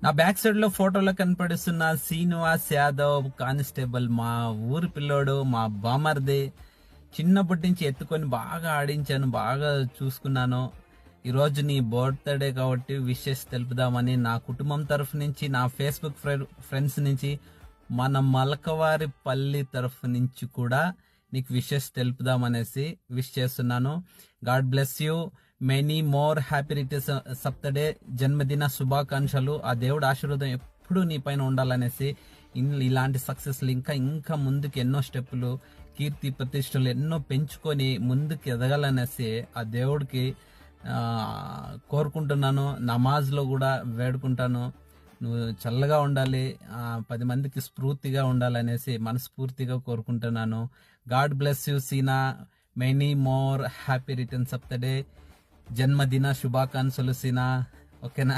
నా back side లో ఫోటోలో కనపడిస్తున్న శ్రీనివాస్ యాదవ్ కానిస్టేబుల్, మా ఊరి పిల్లోడు, మా బామర్ది. చిన్నప్పటి నుంచి ఎత్తుకొని బాగా ఆడించాను, బాగా చూసుకున్నాను. ఈరోజు నీ బర్త్డే కాబట్టి విషెస్ తెలుపుదామని నా కుటుంబం తరఫు నుంచి, నా ఫేస్బుక్ ఫ్రెండ్స్ నుంచి, మన మలకవారి పల్లి తరఫు నుంచి కూడా నీకు విషెస్ తెలుపుదామనేసి విష్ చేస్తున్నాను. God bless you, many more happy returns of the day, జన్మదిన శుభాకాంక్షలు. ఆ దేవుడు ఆశీర్వాదం ఎప్పుడు నీ పైన ఉండాలనేసి, ఇలాంటి సక్సెస్లు ఇంకా ముందుకు ఎన్నో స్టెప్పులు, కీర్తి ప్రతిష్టలు ఎన్నో పెంచుకొని ముందుకు ఎదగాలనేసి ఆ దేవుడికి కోరుకుంటున్నాను. నమాజ్లో కూడా వేడుకుంటాను. నువ్వు చల్లగా ఉండాలి, 10 మందికి స్ఫూర్తిగా ఉండాలనేసి మనస్ఫూర్తిగా కోరుకుంటున్నాను. God bless you Seena, many more happy returns of the day, జన్మదిన శుభాకాంక్షలు సీనా. ఓకేనా?